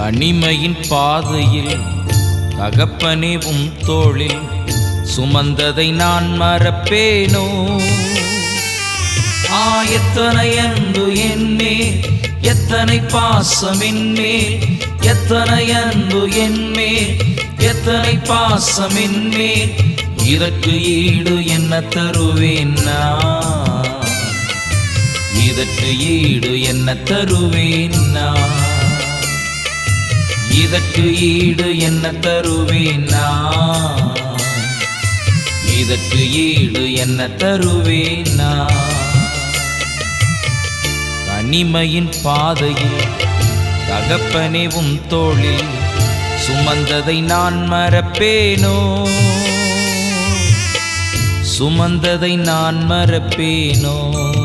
தனிமையின் பாதையில் தகப்பனே உம் தோளில் சுமந்ததை நான் மறப்பேனோ? எத்தனை அன்பு என்மேல், எத்தனை பாசம் என்மேல், எத்தனை அன்பு என்மேல், எத்தனை பாசம் என்மேல். இதற்கு ஈடு என்ன தருவேன் நான்? இதற்கு ஈடு என்ன தருவேன் நான்? இதற்கு ஈடு என்ன தருவேன் நான்? இதற்கு ஈடு என்ன தருவேன் நான்? தனிமையின் பாதையில் தகப்பனே உம் தோளில் சுமந்ததை நான் மறப்பேனோ? சுமந்ததை நான் மறப்பேனோ?